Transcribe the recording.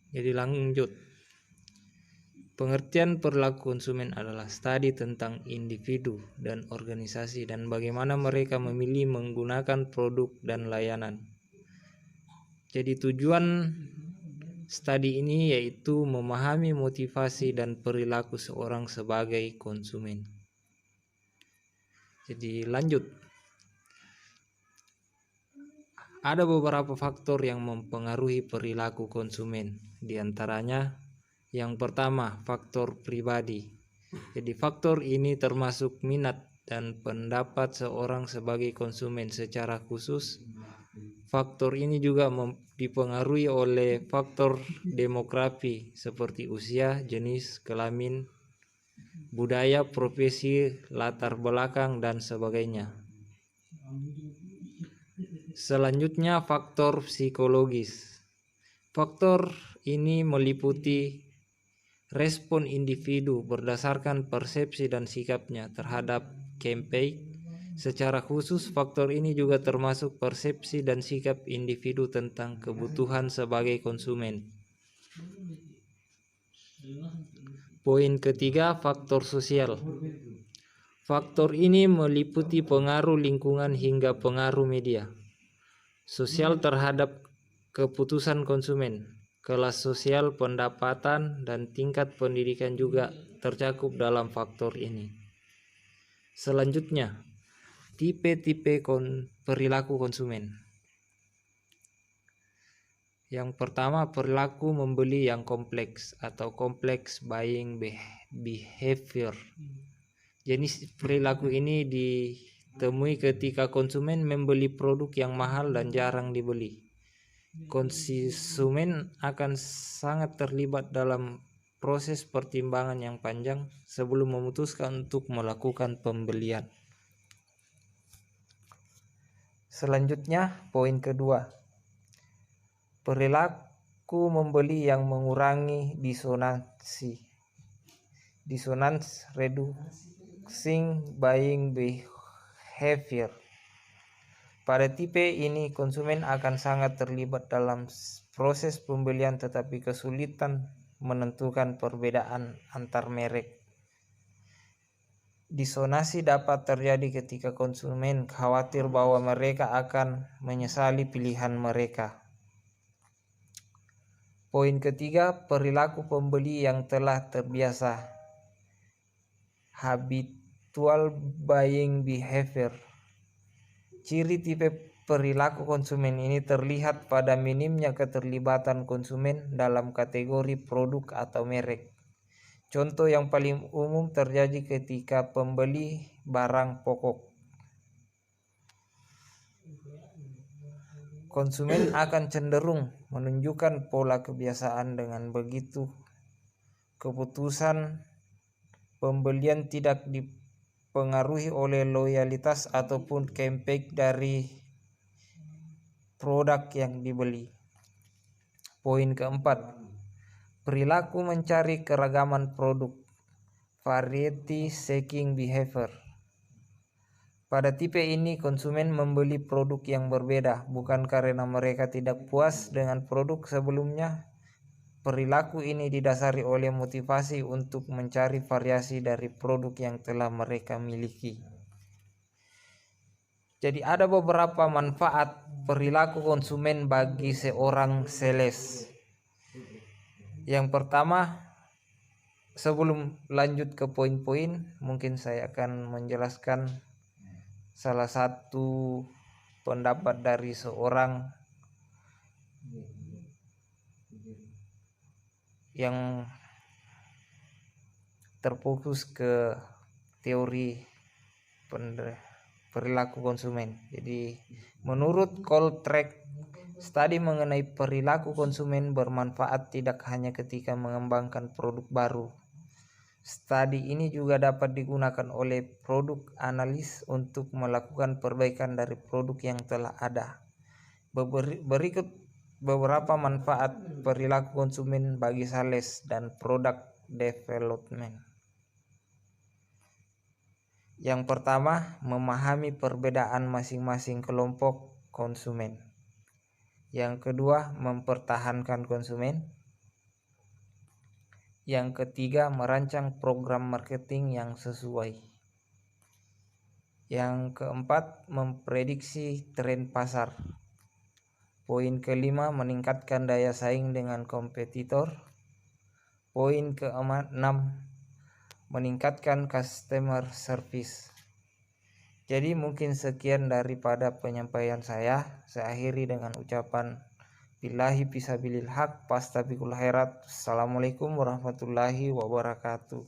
Jadi lanjut. Pengertian perilaku konsumen adalah studi tentang individu dan organisasi dan bagaimana mereka memilih menggunakan produk dan layanan. Jadi tujuan studi ini yaitu memahami motivasi dan perilaku seorang sebagai konsumen. Jadi lanjut. Ada beberapa faktor yang mempengaruhi perilaku konsumen. Di antaranya yang pertama, faktor pribadi. Jadi faktor ini termasuk minat dan pendapat seorang sebagai konsumen secara khusus. Faktor ini juga dipengaruhi oleh faktor demografi seperti usia, jenis kelamin, budaya, profesi, latar belakang, dan sebagainya. Selanjutnya, faktor psikologis. Faktor ini meliputi respon individu berdasarkan persepsi dan sikapnya terhadap campaign. Secara khusus, faktor ini juga termasuk persepsi dan sikap individu tentang kebutuhan sebagai konsumen. Poin ketiga, faktor sosial. Faktor ini meliputi pengaruh lingkungan hingga pengaruh media sosial terhadap keputusan konsumen. Kelas sosial, pendapatan, dan tingkat pendidikan juga tercakup dalam faktor ini. Selanjutnya, tipe-tipe perilaku konsumen. Yang pertama, perilaku membeli yang kompleks atau complex buying behavior. Jenis perilaku ini ditemui ketika konsumen membeli produk yang mahal dan jarang dibeli. Konsumen akan sangat terlibat dalam proses pertimbangan yang panjang sebelum memutuskan untuk melakukan pembelian. Selanjutnya, poin kedua, perilaku membeli yang mengurangi disonance reducing buying behavior. Pada tipe ini, konsumen akan sangat terlibat dalam proses pembelian tetapi kesulitan menentukan perbedaan antar merek. Disonasi dapat terjadi ketika konsumen khawatir bahwa mereka akan menyesali pilihan mereka. Poin ketiga, perilaku pembeli yang telah terbiasa, habitual buying behavior. Ciri tipe perilaku konsumen ini terlihat pada minimnya keterlibatan konsumen dalam kategori produk atau merek. Contoh yang paling umum terjadi ketika pembeli barang pokok. Konsumen akan cenderung menunjukkan pola kebiasaan, dengan begitu keputusan pembelian tidak dipengaruhi oleh loyalitas ataupun campaign dari produk yang dibeli. Poin keempat, perilaku mencari keragaman produk, variety seeking behavior. Pada tipe ini, konsumen membeli produk yang berbeda bukan karena mereka tidak puas dengan produk sebelumnya. Perilaku ini didasari oleh motivasi untuk mencari variasi dari produk yang telah mereka miliki. Jadi ada beberapa manfaat perilaku konsumen bagi seorang sales. Yang pertama, sebelum lanjut ke poin-poin, mungkin saya akan menjelaskan salah satu pendapat dari seorang yang terfokus ke teori perilaku konsumen. Jadi menurut Coltrane, studi mengenai perilaku konsumen bermanfaat tidak hanya ketika mengembangkan produk baru. Studi ini juga dapat digunakan oleh produk analis untuk melakukan perbaikan dari produk yang telah ada. Berikut beberapa manfaat perilaku konsumen bagi sales dan product development. Yang pertama, memahami perbedaan masing-masing kelompok konsumen. Yang kedua, mempertahankan konsumen. Yang ketiga, merancang program marketing yang sesuai. Yang keempat, memprediksi tren pasar. Poin kelima, meningkatkan daya saing dengan kompetitor. Poin keenam, meningkatkan customer service. Jadi mungkin sekian daripada penyampaian saya. Saya akhiri dengan ucapan billahi fisabilil haq fastabiqul khairat. Assalamualaikum warahmatullahi wabarakatuh.